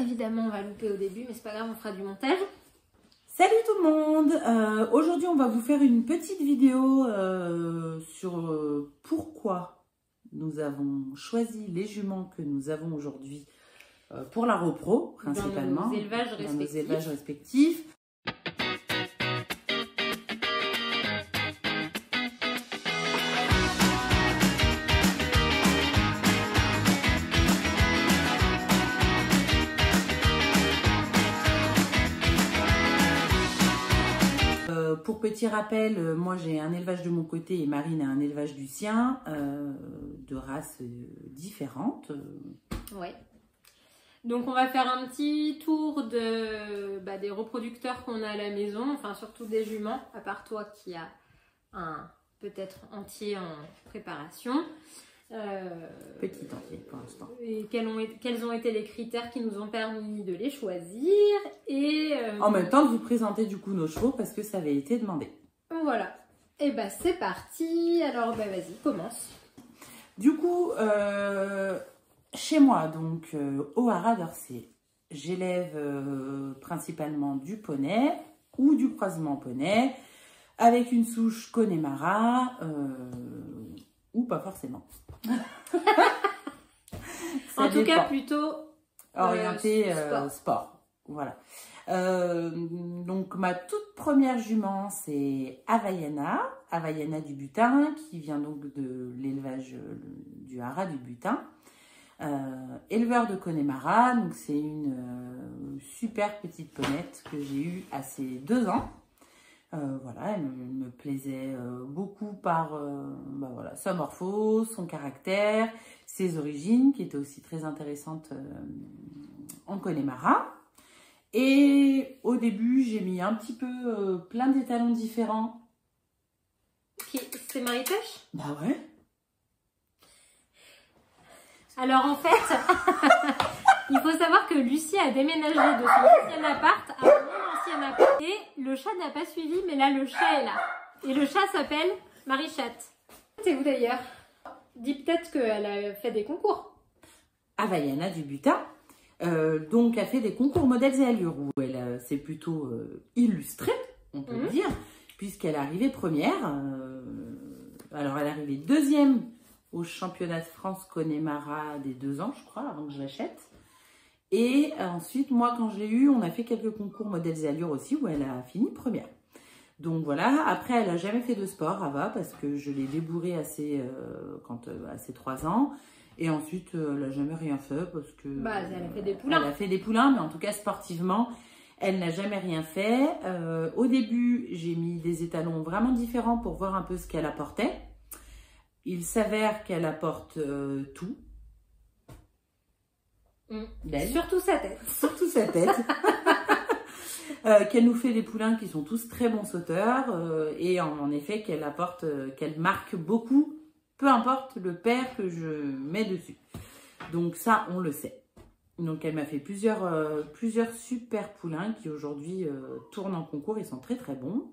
Évidemment, on va louper au début, mais c'est pas grave, on fera du montage. Salut tout le monde. Aujourd'hui, on va vous faire une petite vidéo sur pourquoi nous avons choisi les juments que nous avons aujourd'hui pour la repro, principalement. Dans nos élevages respectifs. Pour petit rappel, moi j'ai un élevage de mon côté et Marine a un élevage du sien, de races différentes. Ouais. Donc on va faire un petit tour des reproducteurs qu'on a à la maison, enfin surtout des juments, à part toi qui a un peut-être entier en préparation. Petit entier pour l'instant. Et quels ont été les critères qui nous ont permis de les choisir et en même temps de vous présenter du coup nos chevaux parce que ça avait été demandé. Voilà. Et bah c'est parti. Alors bah vas-y, commence. Du coup, chez moi, donc au haras d'Orsay, j'élève principalement du poney ou du croisement poney avec une souche Connemara ou pas forcément. En tout cas, plutôt orienté sport. Voilà. Donc ma toute première jument, c'est Havaiana du Butin, qui vient donc de l'élevage du haras du Butin. Éleveur de Connemara, donc c'est une super petite ponette que j'ai eue à ses 2 ans. Voilà, elle me plaisait beaucoup par voilà, sa morphose, son caractère, ses origines qui étaient aussi très intéressantes en Connemara. Et au début, j'ai mis un petit peu plein d'étalons différents. C'est Marie-Pêche? Bah ouais. Alors en fait, il faut savoir que Lucie a déménagé de son ancien appart à mon ancien appart. Et le chat n'a pas suivi, mais là le chat est là. Et le chat s'appelle Marie-Chatte. C'est où d'ailleurs? Dis peut-être qu'elle a fait des concours. Havaiana du Butin. Donc a fait des concours modèles et allures où elle s'est plutôt illustrée, on peut le dire, puisqu'elle est arrivée première. Alors elle est arrivée 2e au championnat de France Connemara des 2 ans, je crois, avant que je l'achète. Et ensuite, moi, quand je l'ai eu, on a fait quelques concours modèles et allures aussi, où elle a fini première. Donc voilà, après, elle n'a jamais fait de sport, Ava, parce que je l'ai débourrée à ses 3 ans. Et ensuite, elle n'a jamais rien fait, parce que... Bah, elle a fait des poulains. Elle a fait des poulains, mais en tout cas, sportivement, elle n'a jamais rien fait. Au début, j'ai mis des étalons vraiment différents pour voir un peu ce qu'elle apportait. Il s'avère qu'elle apporte tout. Surtout sa tête. Surtout sa tête. Qu'elle nous fait des poulains qui sont tous très bons sauteurs. Et en effet, qu'elle apporte, qu'elle marque beaucoup, peu importe le père que je mets dessus. Donc ça, on le sait. Donc elle m'a fait plusieurs super poulains qui aujourd'hui tournent en concours. Ils sont très très bons.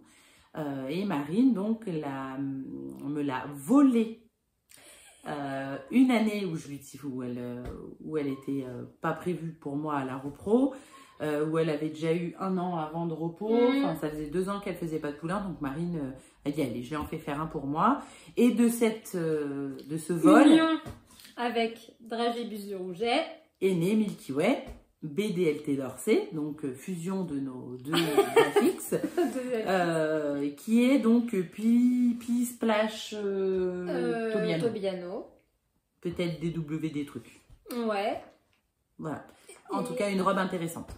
Et Marine, donc, me l'a volé une année où elle était pas prévue pour moi à la repro, où elle avait déjà eu 1 an avant de repos. Enfin, ça faisait 2 ans qu'elle faisait pas de poulain, donc Marine a dit allez, je vais en faire un pour moi. Et de ce vol, union avec Dragibus du Rouget est né Milky Way. BDLT d'Orsay, donc fusion de nos 2 graphiques, qui est donc Pi Splash Tobiano. Peut-être DW des trucs. Ouais. Voilà. En tout cas, une robe intéressante.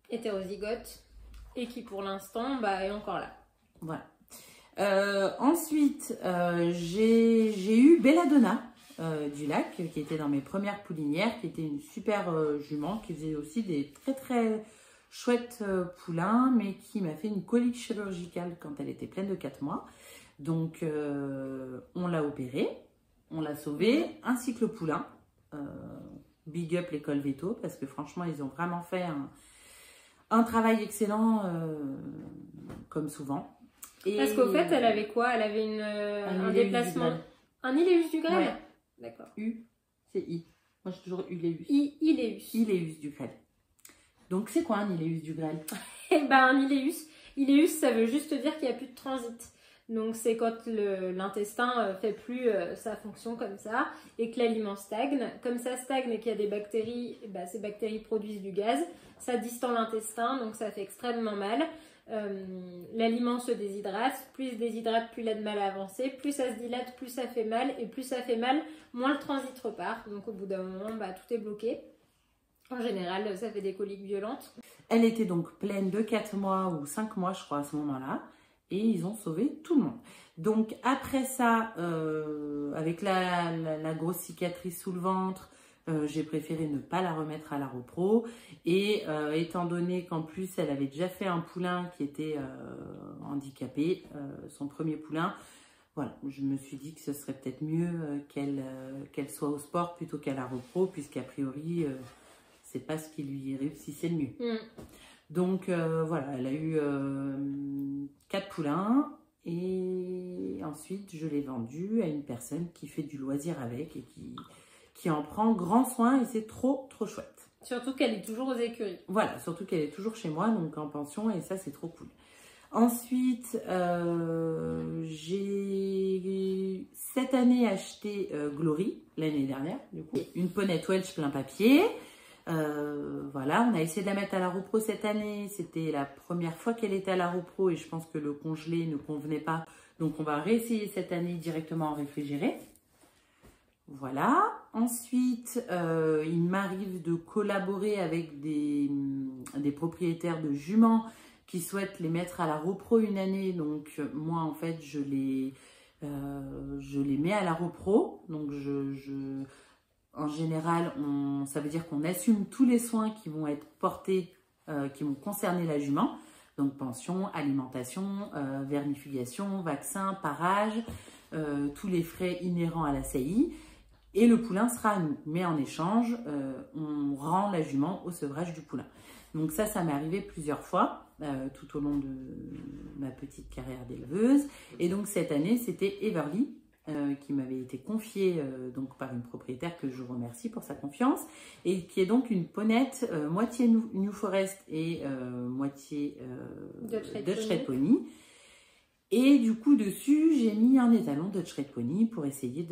Hétérozygote. Et qui pour l'instant est encore là. Voilà. Ensuite, j'ai eu Belladonna. Du lac, qui était dans mes premières poulinières, qui était une super jument, qui faisait aussi des très très chouettes poulains, mais qui m'a fait une colique chirurgicale quand elle était pleine de 4 mois. Donc on l'a opérée, on l'a sauvée, ainsi que le poulain. Big up l'école Veto, parce que franchement ils ont vraiment fait un travail excellent, comme souvent. Et parce qu'au fait elle avait quoi? Elle avait un déplacement. Un iléus du grêle. Ouais. D'accord. U, c'est I. Moi, j'ai toujours Iléus. Iléus. Iléus du grêle. Donc, c'est quoi un Iléus du grêle? Eh ben, un Iléus, ça veut juste dire qu'il n'y a plus de transit. Donc, c'est quand l'intestin fait plus sa fonction comme ça et que l'aliment stagne. Comme ça stagne et qu'il y a des bactéries, bah, ces bactéries produisent du gaz. Ça distend l'intestin, donc ça fait extrêmement mal. L'aliment se déshydrate. Plus il se déshydrate, plus il a de mal à avancer. Plus ça se dilate, plus ça fait mal. Et plus ça fait mal, moins le transit repart. Donc, au bout d'un moment, bah, tout est bloqué. En général, ça fait des coliques violentes. Elle était donc pleine de 4 mois ou 5 mois, je crois, à ce moment-là. Et ils ont sauvé tout le monde. Donc, après ça, avec la grosse cicatrice sous le ventre, j'ai préféré ne pas la remettre à la repro. Et étant donné qu'en plus, elle avait déjà fait un poulain qui était handicapé, son premier poulain, voilà, je me suis dit que ce serait peut-être mieux qu'elle soit au sport plutôt qu'à la repro, puisqu'a priori... c'est pas ce qui lui réussissait le mieux. Donc voilà, elle a eu 4 poulains et ensuite je l'ai vendu à une personne qui fait du loisir avec et qui en prend grand soin et c'est trop chouette. Surtout qu'elle est toujours aux écuries. Voilà, surtout qu'elle est toujours chez moi, donc en pension et ça c'est trop cool. Ensuite, j'ai cette année acheté Glory, l'année dernière, du coup, une ponette Welsh plein papier. Voilà, on a essayé de la mettre à la repro cette année. C'était la première fois qu'elle était à la repro et je pense que le congelé ne convenait pas. Donc, on va réessayer cette année directement en réfrigéré. Voilà. Ensuite, il m'arrive de collaborer avec des propriétaires de juments qui souhaitent les mettre à la repro une année. Donc, moi, en fait, je les mets à la repro. Donc, en général, ça veut dire qu'on assume tous les soins qui vont être portés, qui vont concerner la jument. Donc, pension, alimentation, vermifugation, vaccin, parage, tous les frais inhérents à la saillie. Et le poulain sera à nous. Mais en échange, on rend la jument au sevrage du poulain. Donc ça m'est arrivé plusieurs fois tout au long de ma petite carrière d'éleveuse. Et donc cette année, c'était Everly qui m'avait été confiée donc par une propriétaire que je remercie pour sa confiance et qui est donc une ponette moitié New Forest et moitié Dutch Red Pony. Et du coup, dessus, j'ai mis un étalon Dutch Red Pony pour essayer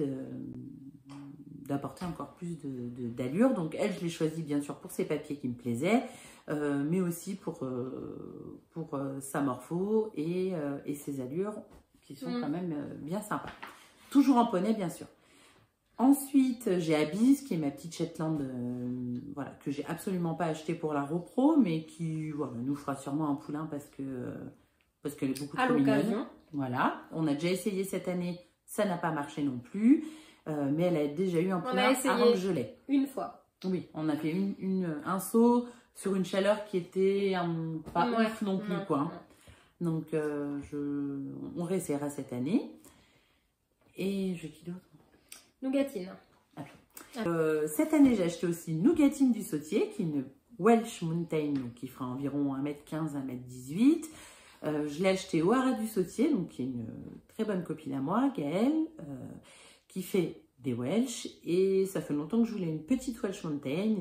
d'apporter encore plus d'allure. Donc elle, je l'ai choisie bien sûr pour ses papiers qui me plaisaient, mais aussi pour sa morpho et ses allures qui sont quand même bien sympas. Toujours en poney, bien sûr. Ensuite, j'ai Abyss, qui est ma petite Shetland, voilà, que j'ai absolument pas acheté pour la repro, mais qui voilà, nous fera sûrement un poulain parce qu'elle est beaucoup trop mignonne. Voilà. On a déjà essayé cette année, ça n'a pas marché non plus. Mais elle a déjà eu un poulain avant que je l'aie. Une fois. Oui, on a fait un saut sur une chaleur qui était pas ouf non plus, quoi. Donc, on réessayera cette année. Et je qui d'autre? Nougatine. Cette année, j'ai acheté aussi Nougatine du Sautier, qui est une Welsh Mountain, donc qui fera environ 1m15, 1m18. Je l'ai acheté au Haras du Sautier, donc qui est une très bonne copine à moi, Gaëlle, qui fait des Welsh. Et ça fait longtemps que je voulais une petite Welsh Mountain.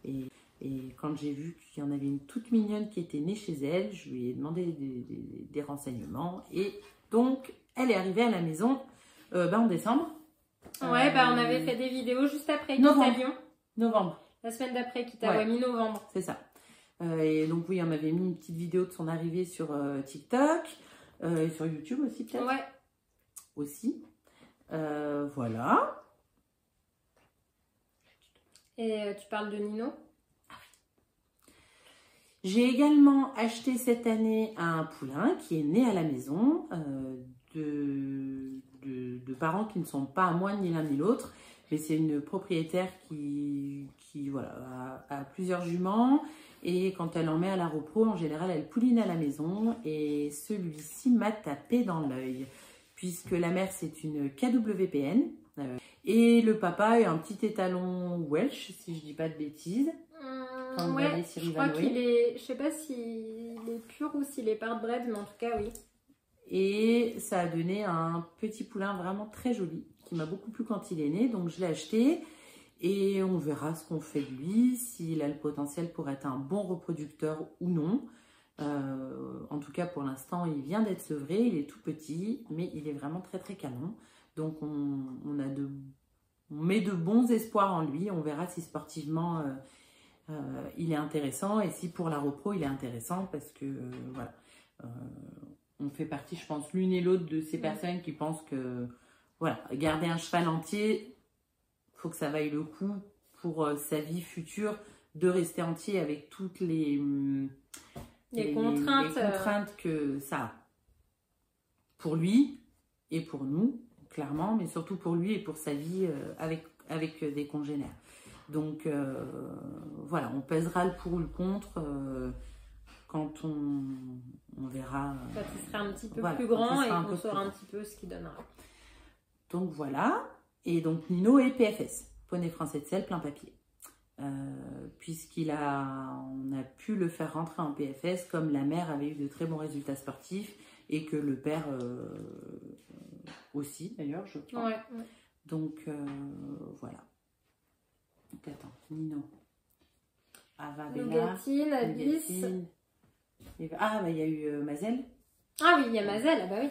Et quand j'ai vu qu'il y en avait une toute mignonne qui était née chez elle, je lui ai demandé des renseignements. Et donc, elle est arrivée à la maison en décembre. Ouais, on avait fait des vidéos juste après Novembre. La semaine d'après Kita, mi-novembre. C'est ça. Et donc oui, on avait mis une petite vidéo de son arrivée sur TikTok et sur YouTube aussi peut-être. Ouais. Aussi. Voilà. Et tu parles de Nino? J'ai également acheté cette année un poulain qui est né à la maison de parents qui ne sont pas à moi ni l'un ni l'autre, mais c'est une propriétaire qui voilà, a plusieurs juments et quand elle en met à la repro, en général, elle pouline à la maison et celui-ci m'a tapé dans l'œil puisque la mère c'est une KWPN et le papa est un petit étalon Welsh, si je dis pas de bêtises. Ouais, je crois qu'il est, je sais pas s'il est pur ou s'il est part-bred, mais en tout cas oui. Et ça a donné un petit poulain vraiment très joli qui m'a beaucoup plu quand il est né, donc je l'ai acheté Et on verra ce qu'on fait de lui, s'il a le potentiel pour être un bon reproducteur ou non. En tout cas, pour l'instant, il vient d'être sevré, il est tout petit, mais il est vraiment très très canon. Donc on met de bons espoirs en lui. On verra si sportivement il est intéressant et si pour la repro il est intéressant parce que voilà, on fait partie, je pense, l'une et l'autre de ces personnes qui pensent que voilà, garder un cheval entier, il faut que ça vaille le coup pour sa vie future de rester entier avec toutes les contraintes que ça a. Pour lui et pour nous, clairement, mais surtout pour lui et pour sa vie avec des congénères. Donc voilà, on pèsera le pour ou le contre quand on verra. Quand il sera un petit peu plus grand et qu'on saura un petit peu ce qu'il donnera. Donc voilà, et donc Nino est PFS, poney français de selle plein papier. Puisqu'on a pu le faire rentrer en PFS comme la mère avait eu de très bons résultats sportifs et que le père aussi d'ailleurs je crois. Ouais. Donc voilà. Donc attends, Nino, Ava, Bella, Nougatine, Abyss. Ah bah il y a eu Mazel. Ah oui, il y a Mazel, ah bah oui.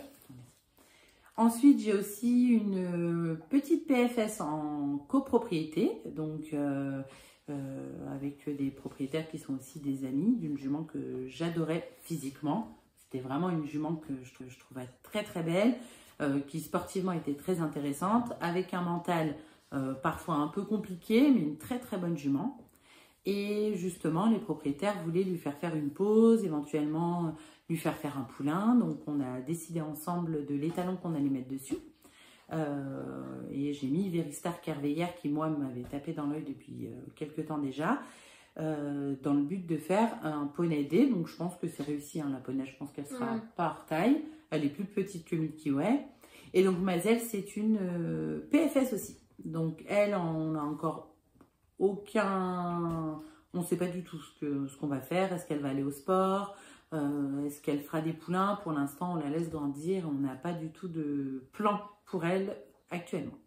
Ensuite, j'ai aussi une petite PFS en copropriété, donc avec des propriétaires qui sont aussi des amis, d'une jument que j'adorais physiquement. C'était vraiment une jument que je trouvais très très belle, qui sportivement était très intéressante, avec un mental parfois un peu compliqué, mais une très très bonne jument. Et justement, les propriétaires voulaient lui faire une pause, éventuellement lui faire un poulain. Donc, on a décidé ensemble de l'étalon qu'on allait mettre dessus. Et j'ai mis Véristar Kerveillère qui, moi, m'avait tapé dans l'œil depuis quelques temps déjà, dans le but de faire un poney D. Donc, je pense que c'est réussi. Hein, la poney, je pense qu'elle sera pas hors taille. Elle est plus petite que Milky Way. Et donc, Mazel, c'est une PFS aussi. Donc, elle, on a encore aucun... On ne sait pas du tout ce qu'on va faire. Est-ce qu'elle va aller au sport? Est-ce qu'elle fera des poulains? Pour l'instant, on la laisse grandir. On n'a pas du tout de plan pour elle actuellement.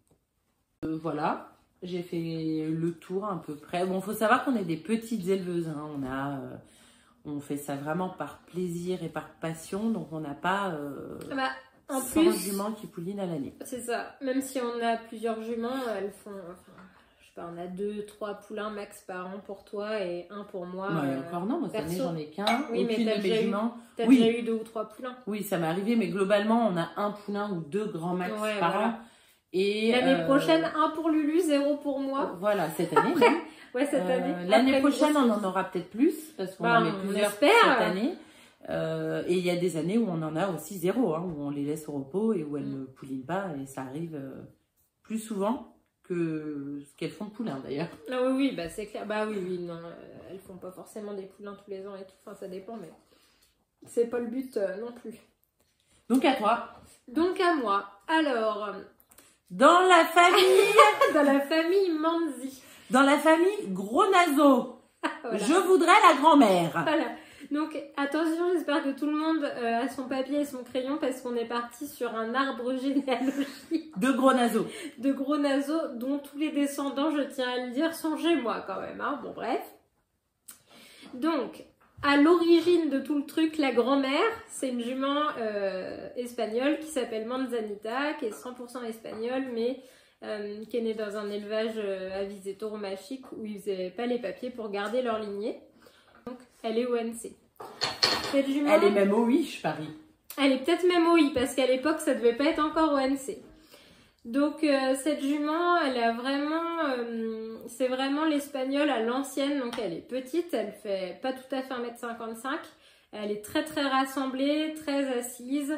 Voilà, j'ai fait le tour à peu près. Bon, il faut savoir qu'on est des petites éleveuses. Hein. On fait ça vraiment par plaisir et par passion. Donc, on n'a pas 100 juments qui poulinent à l'année. C'est ça. Même si on a plusieurs juments, elles font... on a 2-3 poulains max par an pour toi et un pour moi. Encore non, moi cette année j'en ai qu'un. Oui, mais t'as déjà eu 2 ou 3 poulains. Oui, ça m'est arrivé, mais globalement on a un poulain ou 2 grands max par an. Et l'année prochaine, 1 pour Lulu, 0 pour moi. Voilà, cette année. Cette année. L'année prochaine, on en aura peut-être plus, parce qu'on en met plusieurs cette année. Et il y a des années où on en a aussi 0, où on les laisse au repos et où elles ne poulinent pas, et ça arrive plus souvent que ce qu'elles font de poulain d'ailleurs. Ah oui, bah c'est clair. Bah oui, non, elles font pas forcément des poulains tous les ans et tout. Enfin, ça dépend, mais c'est pas le but non plus. Donc à toi. Donc à moi. Alors. Dans la famille. Dans la famille Manzi. Dans la famille Gros Naso. Voilà. Je voudrais la grand-mère. Voilà. Donc attention, j'espère que tout le monde a son papier et son crayon parce qu'on est parti sur un arbre généalogique. De Gros Naso. De Gros Naso, dont tous les descendants, je tiens à le dire, sont chez moi quand même. Hein. Bon, bref. Donc, à l'origine de tout le truc, la grand-mère, c'est une jument espagnole qui s'appelle Manzanita, qui est 100% espagnole, mais qui est née dans un élevage à visée tauromachique où ils faisaient pas les papiers pour garder leur lignée. Donc, elle est ONC. Cette jument, elle est même OI, je parie. Elle est peut-être même OI, parce qu'à l'époque, ça devait pas être encore ONC. Donc, cette jument, elle a vraiment... c'est vraiment l'espagnole à l'ancienne. Donc, elle est petite, elle fait pas tout à fait 1m55. Elle est très, très rassemblée, très assise,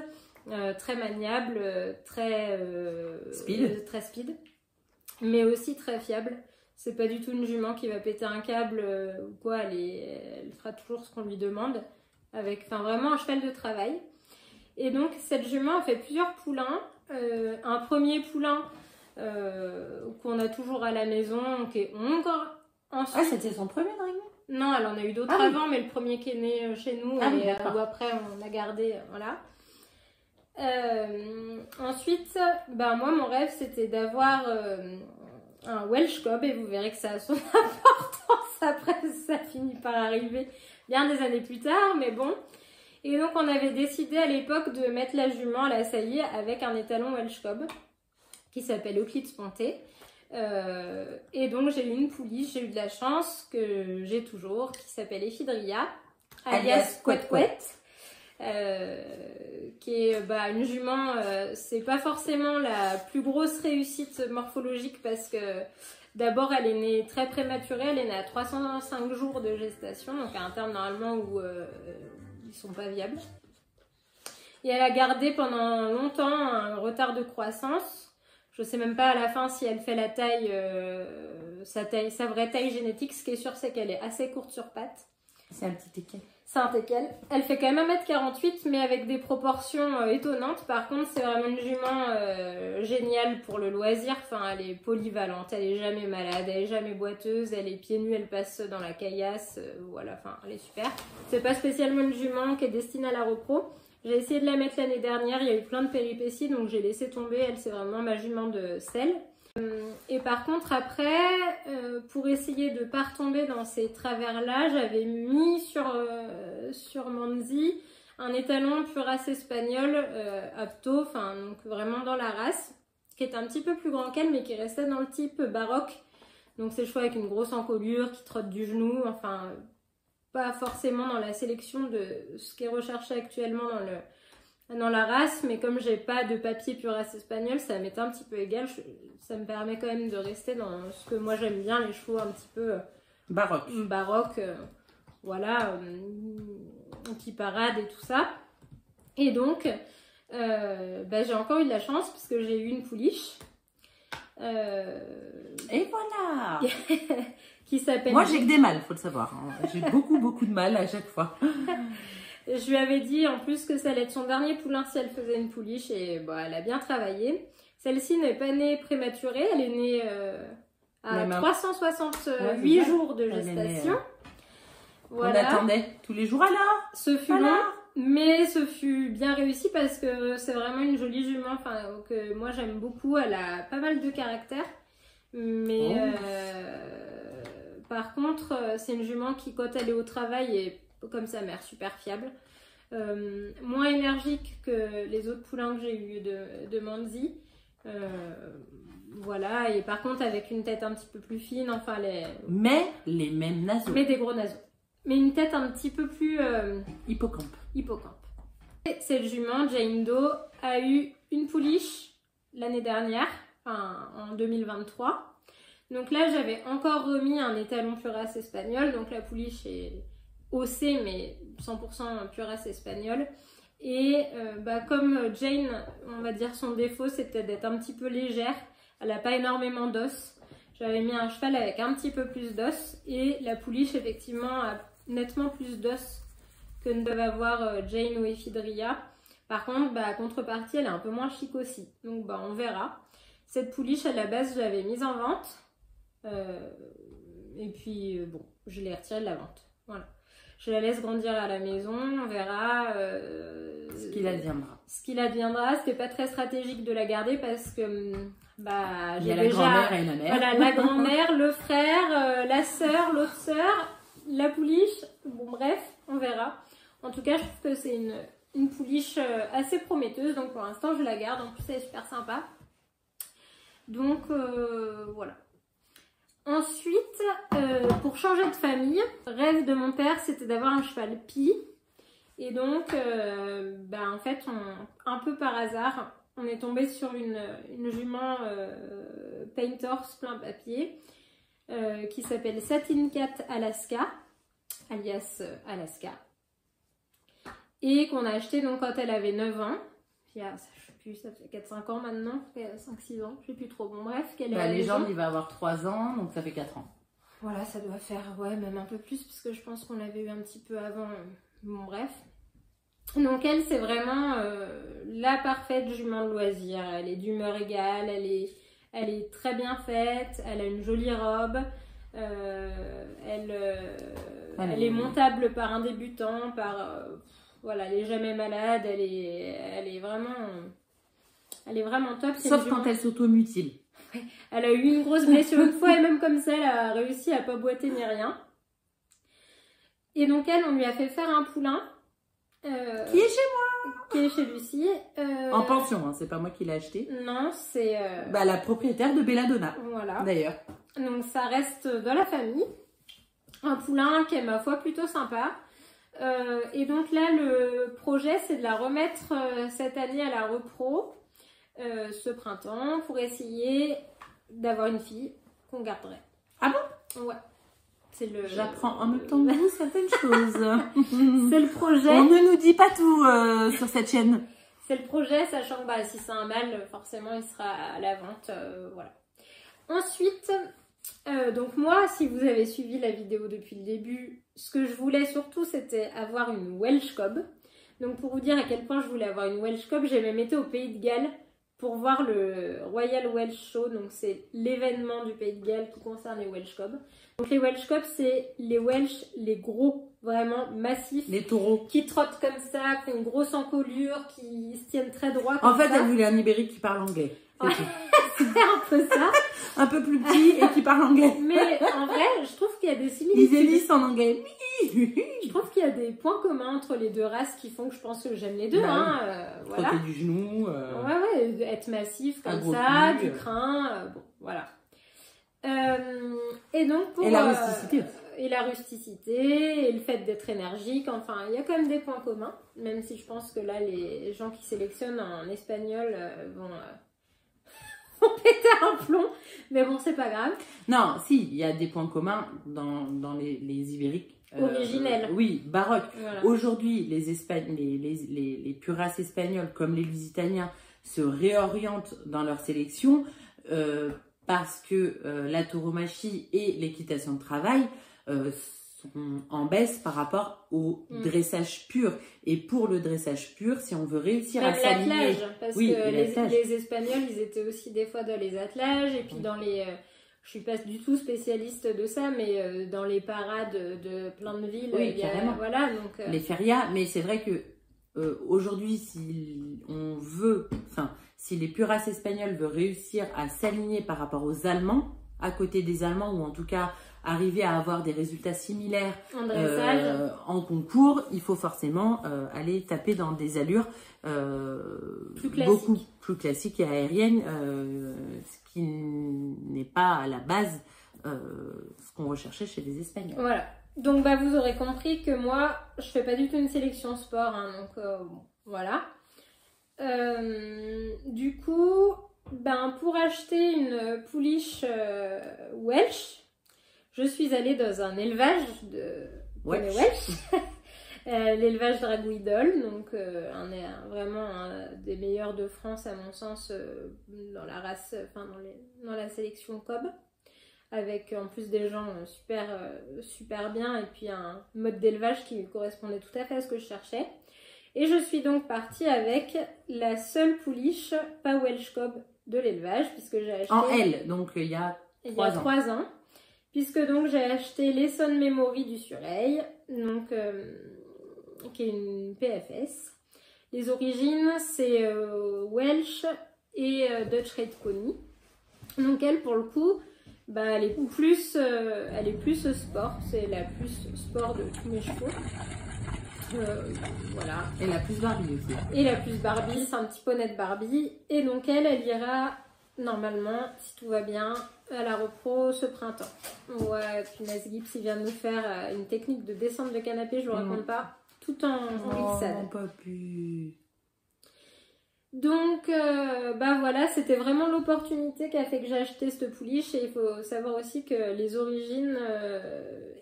très maniable, très speed, mais aussi très fiable. C'est pas du tout une jument qui va péter un câble ou quoi, elle fera toujours ce qu'on lui demande, avec vraiment un cheval de travail. Et donc cette jument a fait plusieurs poulains. Un premier poulain qu'on a toujours à la maison, qui est hongre. Ensuite, c'était son premier dragon? Non, elle en a eu d'autres avant, mais le premier qui est né chez nous, ou après on a gardé, voilà. Ensuite, moi mon rêve c'était d'avoir un Welsh Cob et vous verrez que ça a son importance après, ça finit par arriver bien des années plus tard, mais bon. Et donc on avait décidé à l'époque de mettre la jument à la saillie avec un étalon Welsh Cob qui s'appelle Euclide Ponté. Et donc j'ai eu une pouliche, j'ai eu de la chance que j'ai toujours, qui s'appelle Ephidria, alias Couette Couette. Qui est une jument, c'est pas forcément la plus grosse réussite morphologique parce que d'abord elle est née très prématurée, elle est née à 305 jours de gestation, donc à un terme normalement où ils sont pas viables. Et elle a gardé pendant longtemps un retard de croissance. Je sais même pas à la fin si elle fait la taille, sa vraie taille génétique. Ce qui est sûr, c'est qu'elle est assez courte sur pattes. C'est un petit teckel. C'est un teckel. Elle fait quand même 1m48, mais avec des proportions étonnantes. Par contre, c'est vraiment une jument géniale pour le loisir. Enfin, elle est polyvalente, elle est jamais malade, elle est jamais boiteuse, elle est pieds nus, elle passe dans la caillasse. Voilà, enfin, elle est super. C'est pas spécialement une jument qui est destinée à la repro. J'ai essayé de la mettre l'année dernière, il y a eu plein de péripéties, donc j'ai laissé tomber. Elle, c'est vraiment ma jument de sel. Et par contre, après, pour essayer de ne pas retomber dans ces travers-là, j'avais mis sur Manzi un étalon pure race espagnole, apto, enfin, donc vraiment dans la race, qui est un petit peu plus grand qu'elle, mais qui restait dans le type baroque. Donc c'est le choix avec une grosse encolure, qui trotte du genou, enfin... pas forcément dans la sélection de ce qui est recherché actuellement dans la race, mais comme j'ai pas de papier pure race espagnole, ça m'est un petit peu égal. Ça me permet quand même de rester dans ce que moi j'aime bien, les chevaux un petit peu baroque, voilà, qui paradent et tout ça. Et donc, j'ai encore eu de la chance parce que j'ai eu une pouliche. Et voilà. Qui s'appelle... Moi j'ai que des mâles, faut le savoir. J'ai beaucoup de mâles à chaque fois. Je lui avais dit en plus que ça allait être son dernier poulain si elle faisait une pouliche et elle a bien travaillé. Celle-ci n'est pas née prématurée, elle est née à 368 jours de gestation. Voilà. On attendait tous les jours alors. Ce fut long, mais ce fut bien réussi parce que c'est vraiment une jolie jument que moi j'aime beaucoup. Elle a pas mal de caractère, mais par contre c'est une jument qui quand elle est au travail est comme sa mère, super fiable. Moins énergique que les autres poulains que j'ai eu de Manzi. Voilà, et par contre avec une tête un petit peu plus fine, enfin mais les mêmes naseaux. Mais des gros naseaux. Mais une tête un petit peu plus... hippocampe. Et cette jument, Jane Doe, a eu une pouliche l'année dernière, en 2023. Donc là, j'avais encore remis un étalon pure race espagnol. Donc la pouliche est haussée, mais 100% pure race espagnole. Et comme Jane, on va dire son défaut, c'était d'être un petit peu légère. Elle n'a pas énormément d'os. J'avais mis un cheval avec un petit peu plus d'os. Et la pouliche, effectivement, a nettement plus d'os que ne doivent avoir Jane ou Ephidria. Par contre, à contrepartie, elle est un peu moins chic aussi. Donc on verra. Cette pouliche, à la base, je l'avais mise en vente. Et puis, je l'ai retirée de la vente. Voilà. Je la laisse grandir à la maison, on verra ce qu'il adviendra. Ce qu'il adviendra, c'était pas très stratégique de la garder parce que il y a la grand-mère et la mère. Voilà, la grand-mère, le frère, la sœur, l'autre sœur, la pouliche. Bon bref, on verra. En tout cas, je trouve que c'est une pouliche assez prometteuse, donc pour l'instant je la garde. En plus, elle est super sympa. Donc voilà. Ensuite, pour changer de famille, le rêve de mon père, c'était d'avoir un cheval pie. Et donc, en fait, un peu par hasard, on est tombé sur une jument paint horse plein papier qui s'appelle Satin Cat Alaska, alias Alaska. Et qu'on a acheté donc quand elle avait 9 ans. Il y a, ça fait 4-5 ans maintenant, 5-6 ans, je sais plus trop. Bon bref, qu'elle est à la légende, il va avoir 3 ans, donc ça fait 4 ans. Voilà, ça doit faire, même un peu plus, parce que je pense qu'on l'avait eu un petit peu avant. Bon bref. Donc elle, c'est vraiment la parfaite jument de loisir. Elle est d'humeur égale, elle est très bien faite, elle a une jolie robe. Elle est montable par un débutant, voilà, elle est jamais malade, elle est vraiment top. Sauf quand elle s'automutile. Elle a eu une grosse blessure une fois et même comme ça, elle a réussi à pas boiter ni rien. Et donc elle, on lui a fait faire un poulain. Qui est chez moi. Qui est chez Lucie. En pension, hein, c'est pas moi qui l'ai acheté. Non, c'est... Bah, la propriétaire de Belladonna, voilà. d'ailleurs. Donc ça reste dans la famille. Un poulain qui est, ma foi, plutôt sympa. Et donc là, le projet, c'est de la remettre cette année à la repro, ce printemps, pour essayer d'avoir une fille qu'on garderait. Ah bon? Ouais. J'apprends en même temps que vous certaines choses. C'est le projet. On ne nous dit pas tout sur cette chaîne. C'est le projet, sachant que bah, si c'est un mâle, forcément, il sera à la vente. Voilà. Ensuite, donc moi, si vous avez suivi la vidéo depuis le début, ce que je voulais surtout, c'était avoir une Welsh Cob. Donc pour vous dire à quel point je voulais avoir une Welsh Cob, j'ai même été au Pays de Galles pour voir le Royal Welsh Show. Donc c'est l'événement du Pays de Galles qui concerne les Welsh Cob. Donc les Welsh Cob, c'est les Welsh, les gros, vraiment massifs. Les taureaux. Qui trottent comme ça, qui ont une grosse encolure, qui se tiennent très droit. En fait, elle voulait un ibérique qui parle anglais. C'est un peu ça. Un peu plus petit et qui parle anglais. Mais en vrai, je trouve qu'il y a des similitudes. Ils élissent en anglais. Je trouve qu'il y a des points communs entre les deux races qui font que je pense que j'aime les deux. Bah hein, voilà. Frotter du genou. Ouais, être massif comme ça, du crin. Bon, voilà. Et donc pour... Et la rusticité. Et la rusticité, et le fait d'être énergique, enfin, il y a quand même des points communs. Même si je pense que là, les gens qui sélectionnent en espagnol vont péter un plomb, mais bon, c'est pas grave. Non, si, il y a des points communs dans les ibériques. Originels. Oui, baroques. Voilà. Aujourd'hui, les pures races espagnoles, comme les Lusitaniens, se réorientent dans leur sélection parce que la tauromachie et l'équitation de travail sont en baisse par rapport au dressage pur. Et pour le dressage pur, si on veut réussir à s'aligner... Parce que les Espagnols, ils étaient aussi des fois dans les attelages, et puis dans les... je suis pas du tout spécialiste de ça, mais dans les parades de plein de villes, oui, carrément. Voilà, donc, les férias, mais c'est vrai que aujourd'hui, si on veut... Enfin, si les pures races espagnoles veulent réussir à s'aligner par rapport aux Allemands, à côté des Allemands, ou en tout cas arriver à avoir des résultats similaires en concours, il faut forcément aller taper dans des allures beaucoup plus classiques et aériennes, ce qui n'est pas à la base ce qu'on recherchait chez les Espagnols. Voilà. Donc bah, vous aurez compris que moi, je fais pas du tout une sélection sport, hein, donc voilà. Du coup, ben, pour acheter une pouliche Welsh, je suis allée dans un élevage de Welsh. L'élevage Dragouidol, donc vraiment un des meilleurs de France à mon sens dans la race, enfin dans la sélection Cob, avec en plus des gens super bien et puis un mode d'élevage qui correspondait tout à fait à ce que je cherchais. Et je suis donc partie avec la seule pouliche pas Welsh Cob de l'élevage, puisque j'ai acheté... En L, donc il y a 3 ans. Puisque donc j'ai acheté l'Essonne Memory du Sureil, donc qui est une PFS. Les origines, c'est Welsh et Dutch Red Pony. Donc elle, pour le coup, bah, elle est plus sport. C'est la plus sport de tous mes chevaux. Voilà. Et la plus Barbie aussi. Et la plus Barbie, c'est un petit poney de Barbie. Et donc elle ira normalement, si tout va bien, à la repro ce printemps. Ouais, puis Gibbs, il vient de nous faire une technique de descente de canapé, je vous raconte pas, tout en glissade. Oh, pas pu. Donc, bah voilà, c'était vraiment l'opportunité qui a fait que j'ai acheté cette pouliche. Et il faut savoir aussi que les origines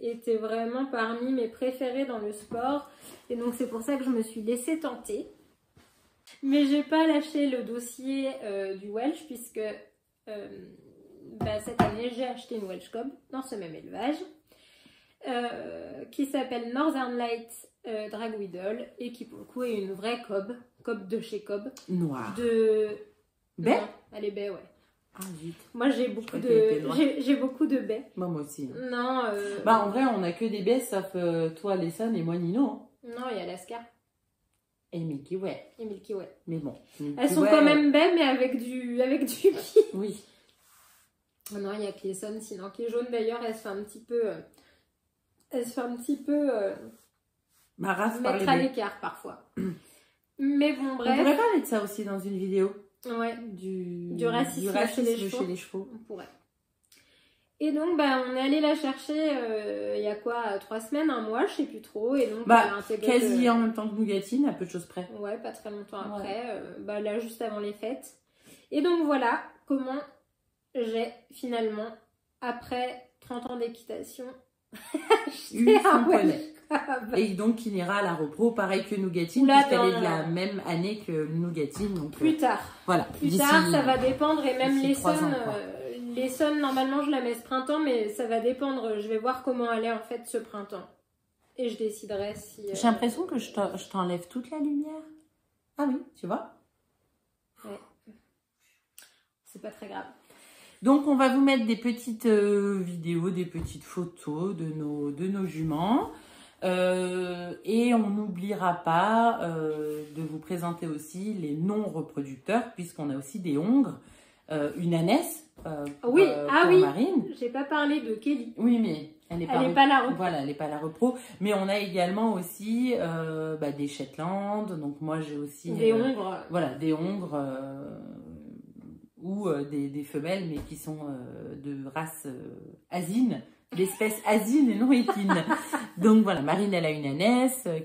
étaient vraiment parmi mes préférées dans le sport. Et donc c'est pour ça que je me suis laissée tenter. Mais j'ai pas lâché le dossier du Welsh, puisque cette année j'ai acheté une Welsh Cob dans ce même élevage qui s'appelle Northern Light Dragouidol et qui pour le coup est une vraie Cob de chez Cob. Noire. De... Baie? Non, elle est baie, ouais. Ah, vite. Moi j'ai beaucoup de baies. Moi aussi. Non. Bah en vrai on a que des baies sauf toi Lesson et moi Nino. Hein. Non, il y a Alaska. Et Milky Way. Et Milky Way. Mais bon. Elles sont quand même baies mais avec du pi. Oui. Non, il n'y a que l'Essonne, sinon qui est jaune d'ailleurs, elle se fait un petit peu... Ma race par mettre les à baies. l'écart parfois. Mais bon, On bref. pourrait parler de ça aussi dans une vidéo. Ouais. Du racisme chez les chevaux. On pourrait. Et donc, bah, on est allé la chercher il y a quoi, 3 semaines, un mois, je sais plus trop. Et donc, bah, elle a intégré quasi en même temps que Nougatine, à peu de choses près. Ouais, pas très longtemps Ouais. après. Bah, là, juste avant les fêtes. Et donc, voilà comment j'ai finalement, après 30 ans d'équitation, Eu acheté un son poney. welcome. Et donc, il ira à la repro, pareil que Nougatine, Oula, puisqu'elle est dans- de la même année que Nougatine. Donc, Plus tard. voilà. Plus tard, ça va dépendre. Et même d'ici 3 ans, l'Essonne, normalement, je la mets ce printemps, mais ça va dépendre. Je vais voir comment elle est en fait ce printemps. Et je déciderai si... J'ai l'impression que je t'enlève toute la lumière. Ah oui, tu vois. Ouais. C'est pas très grave. Donc, on va vous mettre des petites vidéos, des petites photos de nos juments. Et on n'oubliera pas de vous présenter aussi les non-reproducteurs, puisqu'on a aussi des hongres, une ânesse pour Oui, pour Marine. J'ai pas parlé de Kelly. Oui, mais elle n'est Elle n'est pas la repro. Voilà, elle n'est pas la repro. Mais on a également aussi des Shetland. Donc moi, j'ai aussi... Des hongres. Voilà, des hongres ou des femelles, mais qui sont de race asine, d'espèce asine et non équine. Donc voilà, Marine, elle a une ânesse à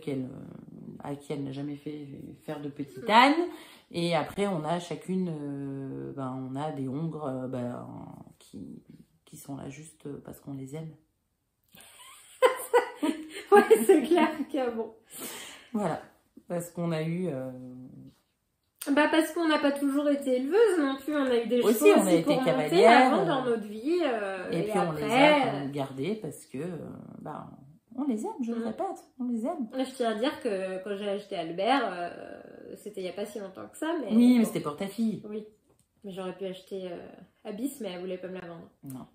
qui elle n'a jamais fait faire de petite âne. Et après, on a chacune, on a des hongres qui sont là juste parce qu'on les aime. Ouais, c'est clair que bon. Voilà, parce qu'on a eu... Bah parce qu'on n'a pas toujours été éleveuse non plus, on a eu des chevaux aussi, on a été pour monter cavalière, avant dans notre vie. et puis on les a quand même gardés parce que on les aime, je le répète, on les aime. Je tiens à dire que quand j'ai acheté Albert, c'était il n'y a pas si longtemps que ça. Mais oui, bon. mais c'était pour ta fille. Oui, mais j'aurais pu acheter Abyss, mais elle voulait pas me la vendre. Non.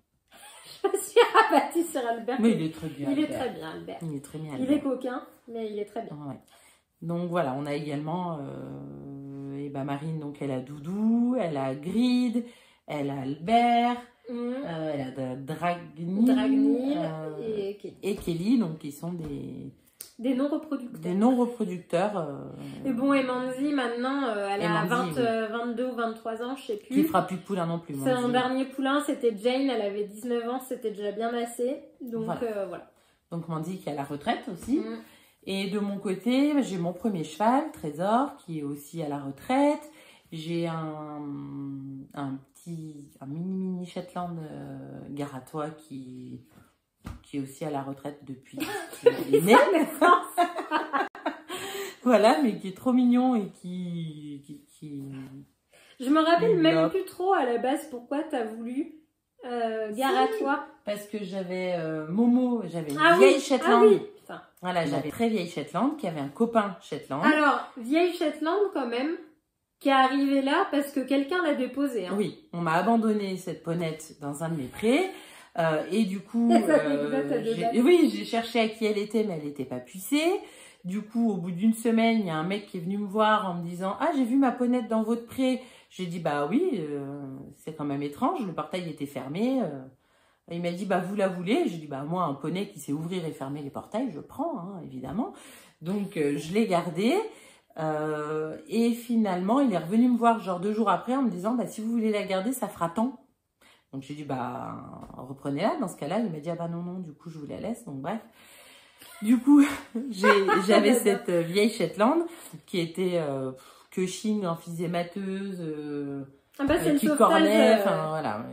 Je me suis rabattue sur Albert. Mais il est très bien. Il est très bien, Albert. Il est très bien. Il est coquin, mais il est très bien. Ouais. Donc voilà, on a également Marine, donc elle a Doudou, elle a Grid, elle a Albert, elle a Dragny et Kelly, donc qui sont des non-reproducteurs. Et bon, et Mandy, maintenant, elle a 22 ou 23 ans, je sais plus. Qui fera plus de poulain non plus. Son dernier poulain, c'était Jane, elle avait 19 ans, c'était déjà bien assez. Donc voilà. Donc Mandy qui est à la retraite aussi. Et de mon côté, j'ai mon premier cheval, Trésor, qui est aussi à la retraite. J'ai un mini Shetland Garatois qui est aussi à la retraite depuis qu'il est né. Voilà, mais qui est trop mignon et qui... Je me rappelle même plus trop à la base pourquoi tu as voulu Garatois. Parce que j'avais Momo, j'avais une vieille Shetland. Ah oui. Voilà, j'avais très vieille Shetland qui avait un copain Shetland. Alors, vieille Shetland quand même, qui est arrivée là parce que quelqu'un l'a déposée. Hein. Oui, on m'a abandonné cette ponette dans un de mes prés. Et du coup, j'ai cherché à qui elle était, mais elle n'était pas pucée. Du coup, au bout d'une semaine, il y a un mec qui est venu me voir en me disant « Ah, j'ai vu ma ponette dans votre pré. » J'ai dit « Bah oui, c'est quand même étrange, le portail était fermé. » Il m'a dit, bah, vous la voulez? J'ai dit, bah, moi, un poney qui sait ouvrir et fermer les portails, je prends, hein, évidemment. Donc, je l'ai gardé. Et finalement, il est revenu me voir, genre 2 jours après, en me disant, bah, si vous voulez la garder, ça fera tant. Donc, j'ai dit, bah, reprenez-la. Dans ce cas-là, il m'a dit, ah, bah, non, du coup, je vous la laisse. Donc, bref. Du coup, j'avais cette vieille Shetland qui était queuching, emphysémateuse, qui cornait, enfin voilà,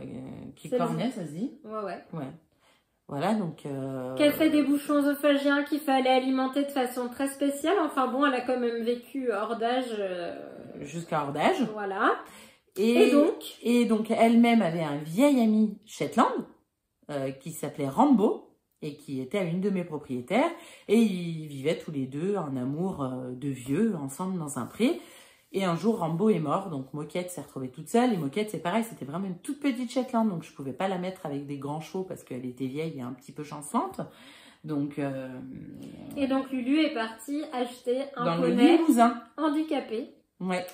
qui cornait, ça se dit. Ouais. Voilà, donc... Qu'elle fait des bouchons œsophagiens qu'il fallait alimenter de façon très spéciale. Enfin bon, elle a quand même vécu hors d'âge. Jusqu'à hors d'âge. Voilà. Et donc, elle-même avait un vieil ami Shetland qui s'appelait Rambo et qui était à une de mes propriétaires. Et ils vivaient tous les deux un amour de vieux ensemble dans un pré. Et un jour, Rambo est mort, donc Moquette s'est retrouvée toute seule. Et Moquette, c'est pareil, c'était vraiment une toute petite Shetland, donc je ne pouvais pas la mettre avec des grands chevaux parce qu'elle était vieille et un petit peu chancelante. Donc, et donc, Lulu est partie acheter un dans poney le Limousin. handicapé. Ouais.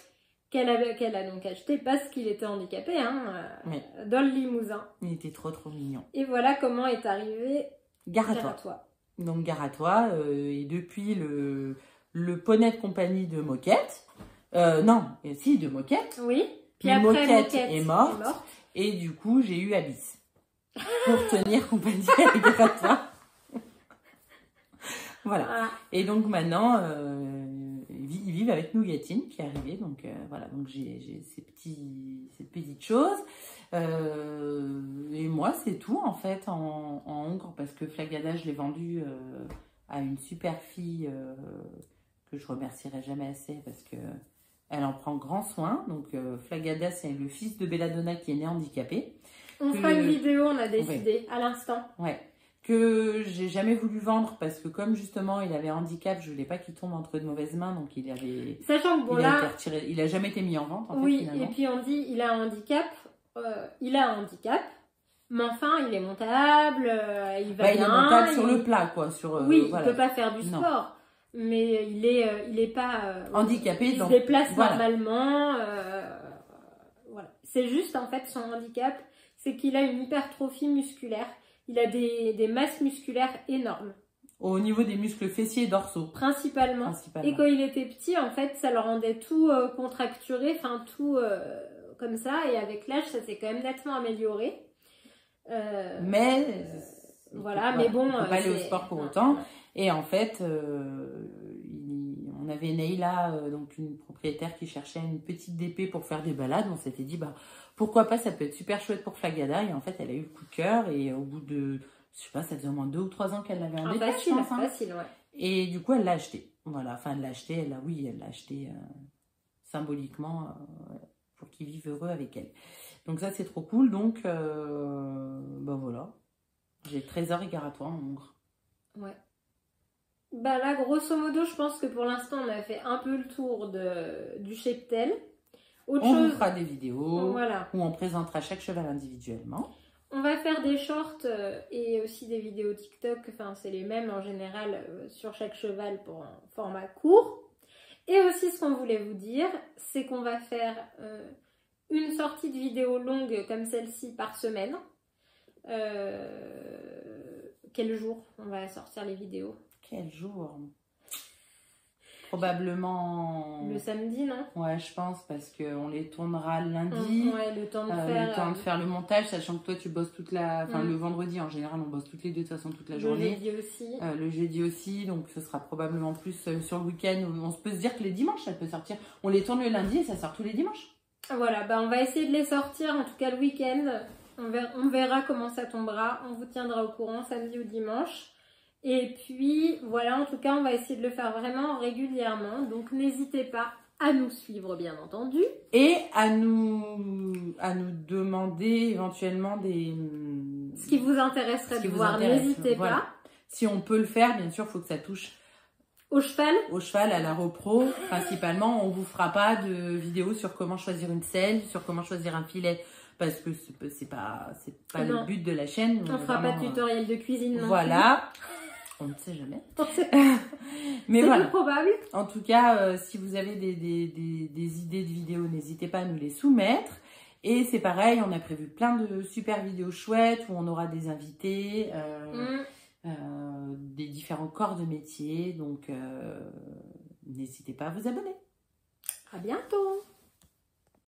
qu'elle a donc acheté parce qu'il était handicapé, hein, Oui. dans le Limousin. Il était trop mignon. Et voilà comment est arrivé Gare à Gare à toi. toi. Donc Gare à toi, et depuis le poney de compagnie de Moquette, non, si, de Moquette, Oui. Puis Mais après, Moquette Moquette est morte. Et du coup, j'ai eu Abyss pour tenir compagnie avec Gare à toi. Voilà. Ah, Et donc maintenant, ils vivent avec Nougatine qui est arrivée. Donc voilà, donc j'ai ces petites choses. Et moi, c'est tout en fait en hongre parce que Flagada, je l'ai vendu à une super fille que je remercierai jamais assez parce que elle en prend grand soin. Donc Flagada, c'est le fils de Belladonna qui est né handicapé. on fera une vidéo, on a décidé à l'instant. Ouais. Que j'ai jamais voulu vendre parce que comme justement il avait un handicap, je voulais pas qu'il tombe entre de mauvaises mains, donc il avait. Sachant que bon il a là, été retiré, il a jamais été mis en vente. En oui, fait, finalement. et puis on dit il a un handicap, mais enfin il est montable, il va Bah, il bien. est montable sur le plat, quoi. Sur, oui, voilà. il peut pas faire du Non. sport, mais il est pas Handicapé, il donc, se déplace voilà. normalement. Voilà, c'est juste en fait son handicap, c'est qu'il a une hypertrophie musculaire. Il a des masses musculaires énormes. Au niveau des muscles fessiers et dorsaux. Principalement. Et quand il était petit, en fait, ça le rendait tout contracturé, enfin tout comme ça. Et avec l'âge, ça s'est quand même nettement amélioré. Mais voilà, peut, mais bon. il peut pas aller au sport pour autant. Et en fait, on avait Neila, donc une propriétaire qui cherchait une petite DP pour faire des balades. On s'était dit, bah pourquoi pas, ça peut être super chouette pour Flagada. Et en fait, elle a eu le coup de cœur. Et au bout de, je sais pas, ça faisait au moins 2 ou 3 ans qu'elle l'avait en DP, je pense. Facile, ouais. Et du coup, elle l'a acheté. Voilà, enfin, elle l'a acheté. Elle l'a acheté symboliquement pour qu'il vive heureux avec elle. Donc ça, c'est trop cool. Donc, bah voilà. J'ai Trésor et Gare à toi en hongre. Ouais. Bah là, grosso modo, je pense que pour l'instant, on a fait un peu le tour du cheptel. On vous fera des vidéos voilà. où on présentera chaque cheval individuellement. On va faire des shorts et aussi des vidéos TikTok. Enfin, c'est les mêmes en général sur chaque cheval pour un format court. Et aussi, ce qu'on voulait vous dire, c'est qu'on va faire une sortie de vidéo longue comme celle-ci par semaine. Quel jour on va sortir les vidéos? Quel jour? Probablement... Le samedi, non? Ouais, je pense, parce qu'on les tournera lundi. Ouais, le temps de faire le montage, sachant que toi, tu bosses toute la... Enfin, le vendredi, en général, on bosse toutes les deux, de toute façon, toute la journée. Le jeudi aussi. Le jeudi aussi, donc ce sera probablement plus sur le week-end. On peut se dire que les dimanches, ça peut sortir. On les tourne le lundi et ça sort tous les dimanches. Voilà, bah on va essayer de les sortir, en tout cas le week-end. On verra comment ça tombera. On vous tiendra au courant samedi ou dimanche. Et puis, voilà, en tout cas, on va essayer de le faire vraiment régulièrement. Donc, n'hésitez pas à nous suivre, bien entendu. Et à nous demander éventuellement des... Ce qui vous intéresserait de voir, n'hésitez pas. Si on peut le faire, bien sûr, il faut que ça touche... Au cheval. Au cheval, à la repro, principalement. On vous fera pas de vidéos sur comment choisir une selle, sur comment choisir un filet, parce que c'est pas le but de la chaîne. On fera pas de tutoriel de cuisine non voilà. On ne sait jamais. Mais c'est voilà. plus probable. En tout cas, si vous avez des idées de vidéos, n'hésitez pas à nous les soumettre. Et c'est pareil, on a prévu plein de super vidéos chouettes où on aura des invités, des différents corps de métier. Donc, n'hésitez pas à vous abonner. À bientôt.